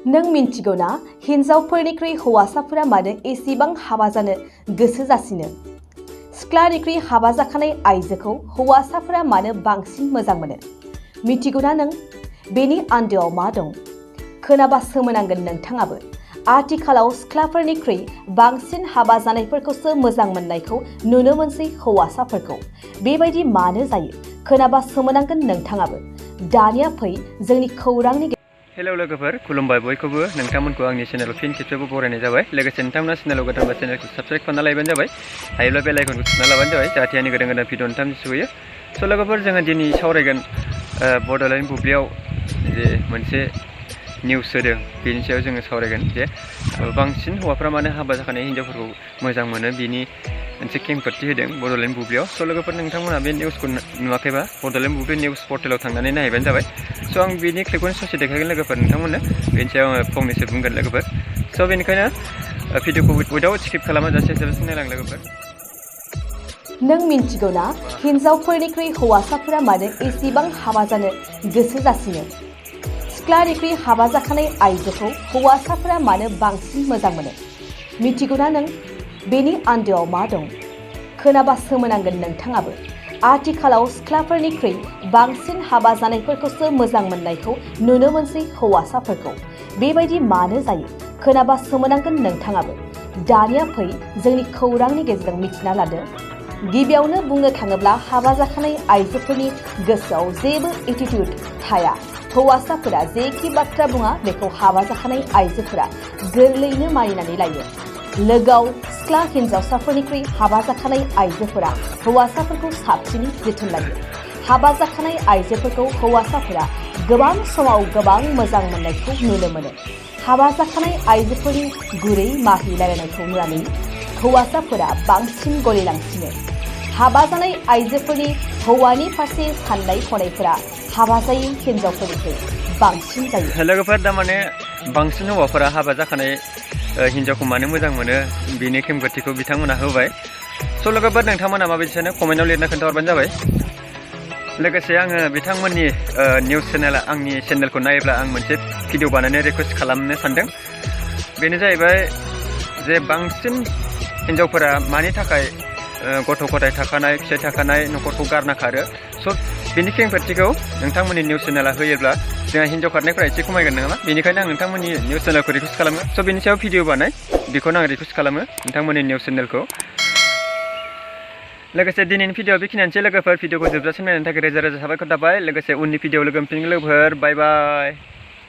नों मिन्थिगौ ना हिन्जावफोरनिख्रुइ हौवासाफोरा मानो एसेबां हाबा जानो गोसो जासिनो? सिख्लानिख्रुइ हाबा जाखानाय आइजोखौ हौवासाफोरा मानो बांसिन मोजां मोनो? मिथिगौना नों? बेनि आन्दोआव मा दं? खोनाबा सोमोनांगोन नोंथाङाबो। आथिखालाव सिख्लाफोरनिख्रुइ बांसिन हाबा जानायफोरखौसो मोजां मोननायखौ नुनो मोनसै हौवासाफोरखौ। बेबायदि मानो जायो? खोनाबा सोमोनांगोन नोंथाङाबो। दानिया फै जोंनि खौरांनि हेलौ लोगोफोर, खुलुमबाय बयखौबो। नोंथांमोनखौ आंनि चेनेलाव फिन खेबसेबो बरायनाय जाबाय। लोगोसे नोंथांमोना चेनेलाव गोदानबा चेनेलखौ साबस्क्राइब खालामना लायबानो जाबाय। हायोब्ला बेल आइकनखौ थुना लाबानो जाबाय, जाहाथे आंनि गोदान गोदान भिडिअ नोंथांनि सहैयो। स' लोगोफोर, जोङो दिनै सावरायगोन बड'लेण्ड बुब्लियाव जे मोनसे निउस होदों, बेनि सायाव जोङो सावरायगोन जे बांसिन हौवाफ्रा मानो हाबा जाखानाय हिन्जावफोरखौ मोजां मोनो, बेनि मोनसे खेंफोरथि होदों बड'लेण्ड बुब्लियाव। स' लोगोफोर, नोंथांमोना बे निउसखौ नुवाखैबा बड'लेण्ड बुब्लि निउस पर्टेलाव थांनानै नायहैबानो जाबाय। स' आं बिनि क्लिपखौनो ससे देखायगोन लोगोफोर नोंथांमोननो। बेनि सायाव आङो फंनैसो बुंगोन लोगोफोर। स' बेनिखायनो भिडिअखौ उइदाउट स्किप खालामाजासे जोबजासिम नायलां लोगोफोर। नों मिन्थिगौ ना हिन्जावफोरनिख्रुइ हौवासाफोरा मानो एसेबां हाबा जानो गोसो जासिनो? सिख्लानिख्रुइ हाबा जाखानाय आइजोखौ हौवासाफोरा मानो बांसिन मोजां मोनो? मिथिगौना नों? बेनि आन्दोआव मा दं? खोनाबा सोमोनांगोन नोंथाङाबो। आथिखालाव सिख्लाफोरनिख्रुइ बांसिन हाबा जानायफोरखौसो मोजां मोननायखौ नुनो मोनसै हौवासाफोरखौ। बेबायदि मानो जायो? खोनाबा सोमोनांगोन नोंथाङाबो। दानिया फै जोंनि खौरांनि गेजेरजों मिथिना लादो। गिबियावनो बुंनो थाङोब्ला हाबा जाखानाय आइजोफोरनि गोसोआव जेबो एटिट्युड थाया। हौवासाफोरा जेखि बाथ्रा बुङा बेखौ हाबा जाखानाय आइजोफोरा गोरलैयैनो मानिनानै लायो। लोगोआव सिख्ला हिन्जावसाफोरनिख्रुइ हाबा जाखानाय आइजोफोरा हौवासाफोरखौ साबसिनै जोथोन लायो। हाबा जाखानाय आइजोफोरखौ हौवासाफोरा गोबां समाव गोबां मोजां मोननायखौ नुनो मोनो। हाबा जाखानाय आइजोफोरनि गुरै माहि रायलायनायखौ नुनानै हौवासाफोरा बांसिन गलिलांसिनो। हाबा जानाय आइजोफोरनि हौवानि फारसे साननाय हनायफोरा हाबा जायै हिन्जावफोरनिख्रुइ बांसिन जायो। लोगोफोर, थारमाने बांसिन हौवाफोरा हाबा जाखानाय हिन्जावखौ मानो मोजां मोनो, बेनि खेंफोरथिखौ बिथांमोना होबाय। स' लोगोफोर, नोंथांमोना माबायदि सानो कमेन्टआव लिरना खोन्थाहरबानो जाबाय। लोगोसे आङो बिथांमोननि निउस चेनेला आंनि चेनेलखौ नायोब्ला आं मोनसे भिडिअ बानायनो रिकुवेस्ट खालामनो सानदों। बेनो जाहैबाय जे बांसिन हिन्जावफोरा मानि थाखाय गथ' गथाय थाखानाय, फिसाइ थाखानाय न'खरखौ गारना खारो। स' बेनि खेंफोरथिखौ नोंथांमोननि निउस चेनेला होयोब्ला जोंहा हिन्जाव खारनायफ्रा एसे खमायगोन नङा? बेनिखायनो आं नोंथांमोननि निउस चेनेलखौ रिकुवेस्ट खालामो। स' बेनि सायाव भिडिअ बानाय, बेखौनो आं रिकुवेस्ट खालामो नोंथांमोननि निउस चेनेलखौ। लोगोसे दिनैनि भिडिअ बेखिनियानोसै लोगोफोर। भिडिअखौ जोबजासिम नायनायनि थाखाय रोजा रोजा साबायखर थाबाय। लोगोसे उननि भिडिअ लोगो मोनफिनगोन लोगोफोर। बाय बाय।